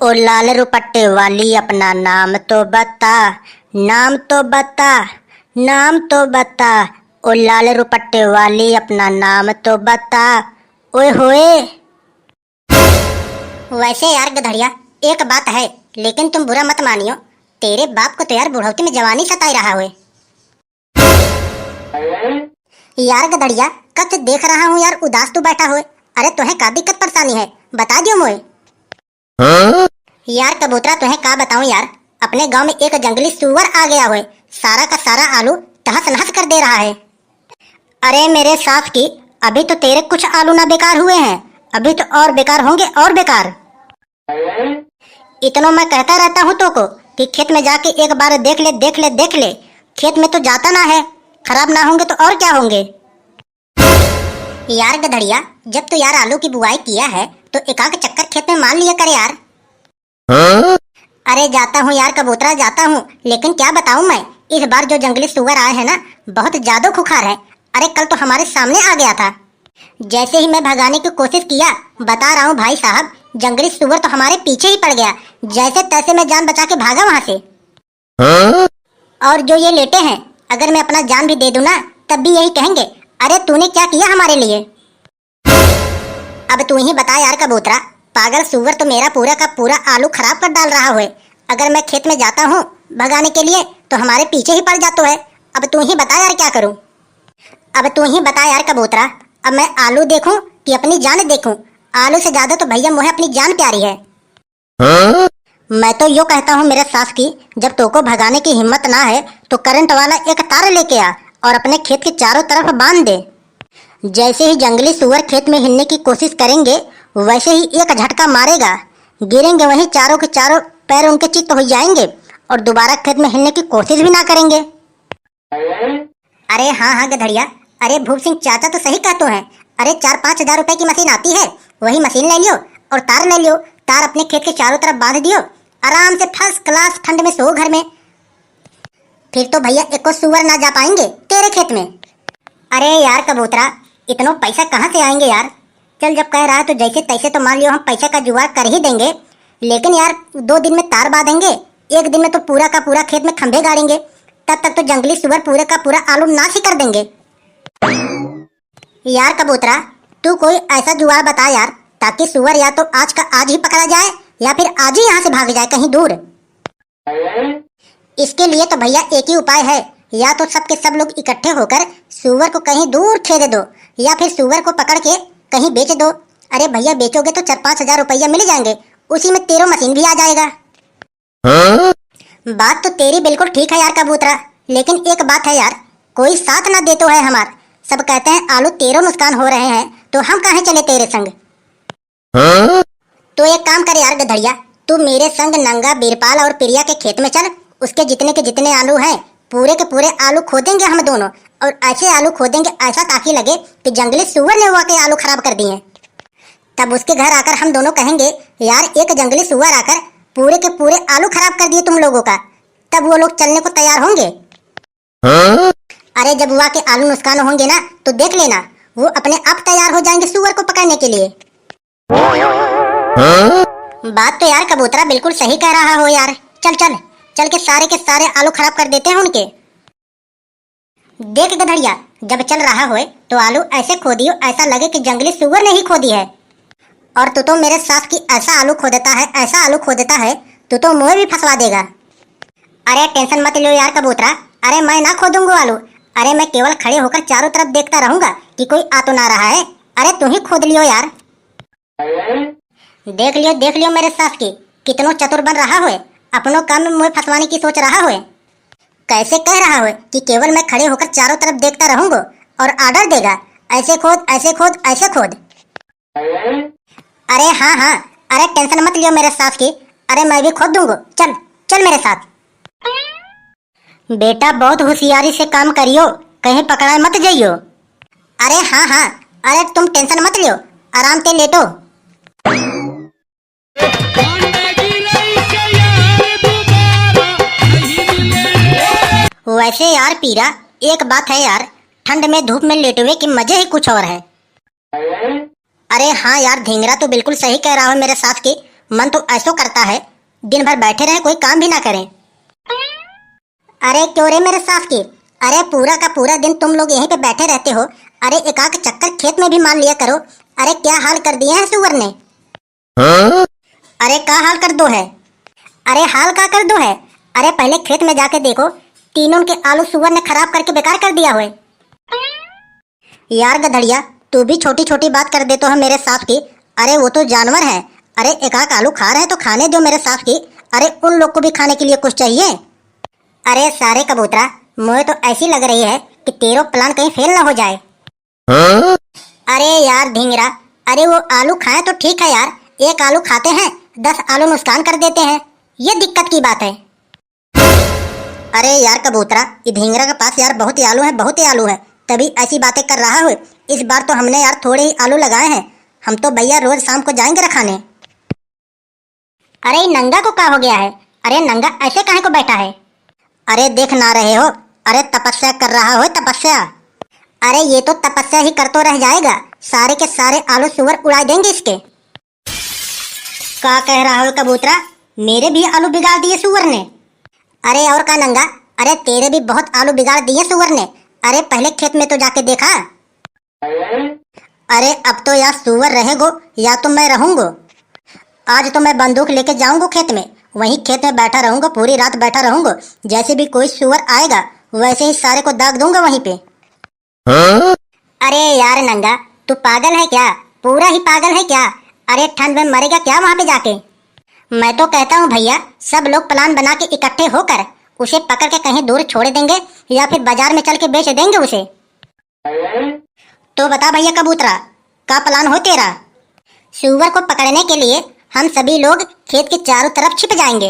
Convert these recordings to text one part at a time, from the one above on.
ओ लाल रुपट्टे वाली अपना नाम तो बता, नाम तो बता, नाम तो बता। ओ लाल रुपट्टे वाली अपना नाम तो बता। ओए होए। वैसे यार गधड़िया, एक बात है, लेकिन तुम बुरा मत मानियो। तेरे बाप को तो यार बुढ़ौती में जवानी सताई रहा हुए। यार गधड़िया, कब से देख रहा हूँ यार उदास तू बैठा हुए। अरे तुम्हें का दिक्कत परेशानी है, बता दियो मोए। यार कबूतरा, तुम्हें का बताऊं यार, अपने गांव में एक जंगली सुअर आ गया हुए, सारा का सारा आलू तहस नहस कर दे रहा है। अरे मेरे साथ की, अभी तो तेरे कुछ आलू ना बेकार हुए हैं, अभी तो और बेकार होंगे और बेकार। इतना मैं कहता रहता हूँ तो को कि खेत में जाके एक बार देख ले देख ले देख ले। खेत में तो जाता ना है, खराब ना होंगे तो और क्या होंगे। यार गधड़िया, जब तो यार आलू की बुआई किया है तो एकाक चक्कर खेत में मार लिया कर यार। अरे जाता हूँ यार कबूतरा, जाता हूँ, लेकिन क्या बताऊँ मैं, इस बार जो जंगली सुअर आए हैं ना, बहुत ज्यादा खुखार है। अरे कल तो हमारे सामने आ गया था, जैसे ही मैं भगाने की कोशिश किया, बता रहा हूँ भाई साहब, जंगली सुअर तो हमारे पीछे ही पड़ गया। जैसे तैसे मैं जान बचा के भागा वहाँ से। और जो ये लेटे हैं, अगर मैं अपना जान भी दे दूं ना, तब भी यही कहेंगे, अरे तूने क्या किया हमारे लिए। अब तू ही बता यार कबूतरा, पागल सुअर तो मेरा पूरा का पूरा आलू खराब कर डाल रहा हुए। अगर मैं खेत में जाता हूँ भगाने के लिए तो हमारे पीछे ही पड़ जाता है। अब तू ही बता यार क्या करूँ। अब तू ही बता यार कबूतरा, अब मैं आलू देखूं कि अपनी जान देखूं। आलू से ज्यादा तो भैया मुझे अपनी जान प्यारी है। मैं तो यो कहता हूँ मेरे सास की, जब तोको भगाने की हिम्मत ना है तो करंट वाला एक तार लेके आ और अपने खेत के चारों तरफ बांध दे। जैसे ही जंगली सुअर खेत में हिलने की कोशिश करेंगे, वैसे ही एक झटका मारेगा, गिरेंगे वहीं चारों के चारों पैर उनके चित्त हो जाएंगे और दोबारा खेत में हिलने की कोशिश भी ना करेंगे। अरे हाँ हाँ गधड़िया, अरे भूप सिंह चाचा तो सही कहते हैं। अरे 4-5 हजार रुपए की मशीन आती है, वही मशीन ले लियो और तार ले लियो। तार अपने खेत के चारों तरफ बांध दियो, आराम से फर्स्ट क्लास ठंड में सो घर में। फिर तो भैया एको सुअर ना जा पाएंगे तेरे खेत में। अरे यार कबूतरा, इतना पैसा कहाँ से आएंगे यार। चल जब कह रहा है तो जैसे तैसे तो मान लियो हम पैसे का जुगाड़ कर ही देंगे, लेकिन यार 2 दिन में तार बांधेंगे, 1 दिन में तो पूरा का पूरा खेत में खंभे गाड़ेंगे, तब तक तो जंगली सुअर पूरे का पूरा आलू नाश ही कर देंगे। यार कबूतरा, तू कोई ऐसा जुगाड़ बता यार, ताकि सुअर या तो आज का आज ही पकड़ा जाए या फिर आज ही यहाँ से भाग जाए कहीं दूर। इसके लिए तो भैया एक ही उपाय है, या तो सब के सब लोग इकट्ठे होकर सुअर को कहीं दूर खेद दो, या फिर सुअर को पकड़ के कहीं बेच दो। अरे भैया बेचोगे तो 4-5 हजार रुपया मिल जाएंगे, उसी में तेरो मशीन भी आ जाएगा। बात तो तेरी बिल्कुल ठीक है यार कबूतरा, लेकिन एक बात है यार, कोई साथ ना दे तो है हमार। सब कहते हैं आलू तेरो नुकसान हो रहे हैं, तो हम कहाँ चले तेरे संग। तो एक काम कर यार गधड़िया, तू मेरे संग नंगा बीरपाल और प्रिया के खेत में चल। उसके जितने के जितने आलू हैं, पूरे के पूरे आलू खोदेंगे हम दोनों, और ऐसे आलू खोदेंगे ऐसा ताकि लगे कि जंगली सुअर ने वाकई आलू खराब कर दिए। तब उसके घर आकर हम दोनों कहेंगे, यार एक जंगली सुअर आकर पूरे के पूरे आलू खराब कर दिए तुम लोगों का। तब वो लोग चलने को तैयार होंगे। अरे जब वाकई आलू नुकसान होंगे ना, तो देख लेना वो अपने आप तैयार हो जाएंगे सुअर को पकड़ने के लिए। बात तो यार कबूतरा बिल्कुल सही कह रहा हो यार। चल चल चल के सारे आलू खराब कर देते हैं उनके। देख गधड़िया, जब चल रहा हो तो आलू ऐसे खोदियो ऐसा लगे कि जंगली सुअर ने ही खोदी है। और तू तो मेरे साथ की ऐसा आलू खोदता है, ऐसा आलू खोदता है, तू तो मुझे भी फंसवा देगा। अरे टेंशन मत लो यार कबूतरा, अरे मैं ना खोदूंगा आलू। अरे मैं केवल खड़े होकर चारों तरफ देखता रहूंगा कि कोई आ तो ना रहा है। अरे तू ही खोद लियो यार। देख लियो मेरे साथ की कितनो चतुर बन रहा हो, अपनों काम में मुझे फंसवाने की सोच रहा हो। कैसे कह रहा हो कि केवल मैं खड़े होकर चारों तरफ देखता रहूंगा और ऑर्डर देगा, ऐसे खोद ऐसे खोद ऐसे खोद। अरे हाँ हाँ, अरे टेंशन मत लियो मेरे साथ की, अरे मैं भी खोद दूंगा। चल चल मेरे साथ। बेटा बहुत होशियारी से काम करियो, कहीं पकड़ा मत जाइयो। अरे हाँ हाँ, अरे तुम टेंशन मत लियो, आराम से लेटो। वैसे यार पीरा, एक बात है यार, ठंड में धूप में लेटे हुए की मजे ही कुछ और है। अरे हाँ यार धींगरा तो बिल्कुल सही कह रहा हो मेरे साथ की, मन तो ऐसो करता है दिन भर बैठे रहे, कोई काम भी ना करें। अरे क्यों रे मेरे सास की, अरे पूरा का पूरा दिन तुम लोग यहीं पे बैठे रहते हो। अरे एक आध चक्कर खेत में भी मान लिया करो। अरे क्या हाल कर दिए हैं सुअर ने। हाँ? अरे क्या हाल कर दो है। अरे हाल का कर दो है। अरे पहले खेत में जाके देखो, तीनों के आलू सुअर ने खराब करके बेकार कर दिया हुए। यार गधड़िया, तू भी छोटी छोटी बात कर देते हो मेरे सास की। अरे वो तो जानवर है। अरे एक आध आलू खा रहे हैं तो खाने दो मेरे सास की। अरे उन लोग को भी खाने के लिए कुछ चाहिए। अरे सारे कबूतरा, मुझे तो ऐसी लग रही है कि तेरो प्लान कहीं फेल ना हो जाए। हाँ? अरे यार ढींगरा, अरे वो आलू खाएं तो ठीक है यार, एक आलू खाते हैं 10 आलू नुकसान कर देते हैं, ये दिक्कत की बात है। अरे यार कबूतरा, ये ढींगरा के पास यार बहुत ही आलू है, बहुत ही आलू है, तभी ऐसी बातें कर रहा हो। इस बार तो हमने यार थोड़े ही आलू लगाए हैं, हम तो भैया रोज शाम को जाएंगे रखाने। अरे नंगा को क्या हो गया है। अरे नंगा ऐसे काहे को बैठा है। अरे देख ना रहे हो, अरे तपस्या कर रहा हो तपस्या। अरे ये तो तपस्या ही कर तो रह जाएगा, सारे के सारे आलू सुअर उड़ा देंगे इसके। क्या कह रहा हो कबूतरा, मेरे भी आलू बिगाड़ दिए सुअर ने। अरे और का नंगा, अरे तेरे भी बहुत आलू बिगाड़ दिए सुअर ने। अरे पहले खेत में तो जाके देखा। अरे अब तो या सुअर रहेगो या तो मैं रहूंगो। आज तो मैं बंदूक लेके जाऊंगा खेत में, वहीं खेत में बैठा रहूंगा, पूरी रात बैठा रहूंगा। जैसे भी कोई सुअर आएगा वैसे ही सारे को दाग दूंगा वहीं पे। हाँ? अरे यार नंगा, तू पागल है क्या, पूरा ही पागल है क्या। अरे ठंड में मरेगा क्या वहां पे जाके। मैं तो कहता हूँ भैया, सब लोग प्लान बना के इकट्ठे होकर उसे पकड़ के कहीं दूर छोड़ देंगे या फिर बाजार में चल के बेच देंगे उसे। तो बता भैया कबूतरा, का प्लान हो तेरा। सुअर को पकड़ने के लिए हम सभी लोग खेत के चारों तरफ छिप जाएंगे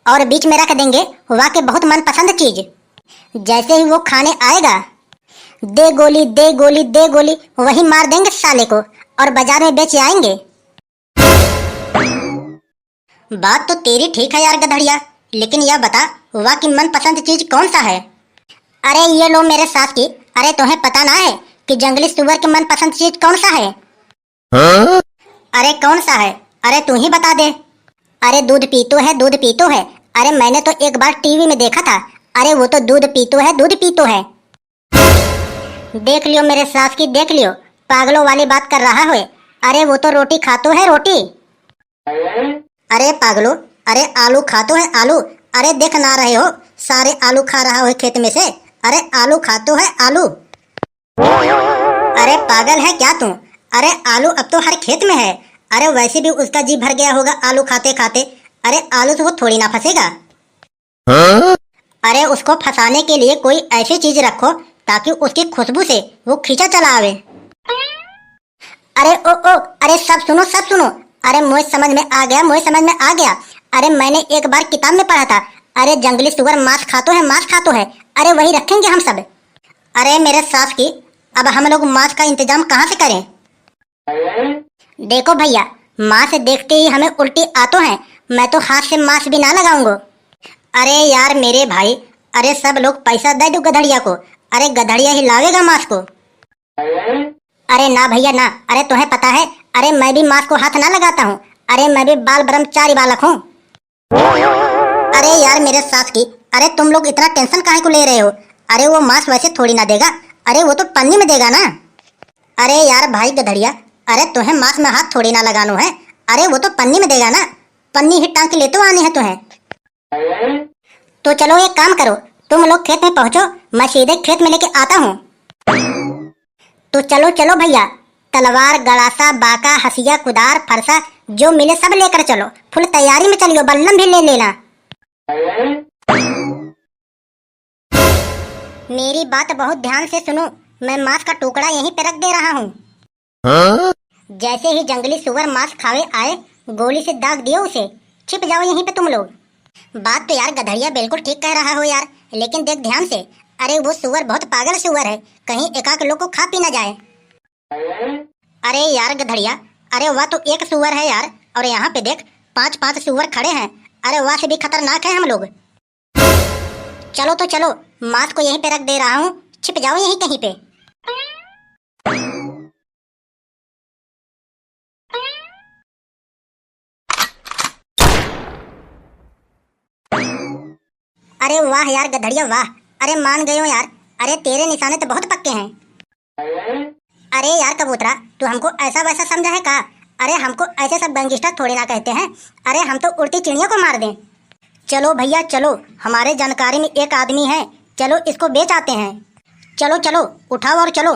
और बीच में रख देंगे वहाँ के बहुत मनपसंद चीज। जैसे ही वो खाने आएगा, दे गोली दे गोली दे गोली, वही मार देंगे साले को और बाजार में बेच आएंगे। बात तो तेरी ठीक है यार गधड़िया, लेकिन यह बता वह की मनपसंद चीज कौन सा है। अरे ये लो मेरे सास की, अरे तुम्हें पता ना है कि जंगली सुअर की मनपसंद चीज कौन सा है। हाँ? अरे कौन सा है, अरे तू ही बता दे। अरे दूध पीतो है, दूध पीतो है। अरे मैंने तो एक बार टीवी में देखा था, अरे वो तो दूध पीतो है, दूध पीतो है। देख लियो मेरे सास की, देख लियो, पागलों वाली बात कर रहा है। अरे वो तो रोटी खातो है, रोटी। अरे पागलो, अरे आलू खातो है आलू। अरे देख ना रहे हो, सारे आलू खा रहा है खेत में से। अरे आलू खातो है आलू। अरे पागल है क्या तू। अरे आलू अब तो हर खेत में है। अरे वैसे भी उसका जी भर गया होगा आलू खाते खाते। अरे आलू से वो थोड़ी ना फंसेगा। हाँ? अरे उसको फंसाने के लिए कोई ऐसी चीज रखो ताकि उसकी खुशबू से वो खींचा चला आवे। अरे ओ ओ, अरे सब सुनो सब सुनो। अरे मुझे समझ में आ गया, मुझे समझ में आ गया। अरे मैंने एक बार किताब में पढ़ा था, अरे जंगली सुअर मांस खातो है, मांस खातो है। अरे वही रखेंगे हम सब। अरे मेरे सास की, अब हम लोग मांस का इंतजाम कहाँ से करें। देखो भैया, मांस देखते ही हमें उल्टी आतो है, मैं तो हाथ से मांस भी ना लगाऊंगा। अरे यार मेरे भाई, अरे सब लोग पैसा दे दो गधड़िया को, अरे गधड़िया ही लावेगा मांस को। अरे ना भैया ना, अरे तुम्हें पता है, अरे मैं भी मांस को हाथ ना लगाता हूँ। अरे मैं भी बाल ब्रह्मचारी बालक हूँ। अरे यार मेरे सास की, अरे तुम लोग इतना टेंशन काहे को ले रहे हो। अरे वो मांस वैसे थोड़ी ना देगा, अरे वो तो पन्नी में देगा ना। अरे यार भाई गधड़िया, अरे तुम्हें मांस में हाथ थोड़ी ना लगानो है, अरे वो तो पन्नी में देगा ना, पन्नी ही टांग के ले तो आनी है तुम्हें। तो चलो एक काम करो, तुम लोग खेत में पहुंचो, मैं सीधे खेत में लेके आता हूँ। तो चलो चलो भैया, तलवार गड़ासा बाका हसिया कुदार फरसा जो मिले सब लेकर चलो, फुल तैयारी में चलियो, बल्लम भी ले लेना। मेरी बात बहुत ध्यान से सुनो, मैं मांस का टुकड़ा यहीं पे रख दे रहा हूँ। हाँ? जैसे ही जंगली सुअर मांस खावे आए, गोली से दाग दियो उसे, छिप जाओ यहीं पे तुम लोग। बात तो यार गधड़िया बिल्कुल ठीक कह रहा हो यार, लेकिन देख ध्यान से, अरे वो सुअर बहुत पागल सुअर है, कहीं एकाक लोग को खा पी ना जाए। अरे यार गधड़िया, अरे वह तो एक सुअर है यार, और यहाँ पे देख 5-5 सुअर खड़े हैं, अरे वह से भी खतरनाक है हम लोग। चलो तो चलो, मांस को यहीं पे रख दे रहा हूँ, छिप जाओ यहीं कहीं पे। अरे वाह यार गधड़िया वाह, अरे मान गए हो यार, अरे तेरे निशाने तो बहुत पक्के हैं। अरे यार कबूतरा, तू हमको ऐसा वैसा समझा है का? अरे हमको ऐसे सब गैंगस्टर थोड़ी ना कहते हैं, अरे हम तो उड़ती चिड़ियों को मार दें। चलो भैया चलो, हमारे जानकारी में एक आदमी है, चलो इसको बेच आते हैं। चलो चलो उठाओ और चलो।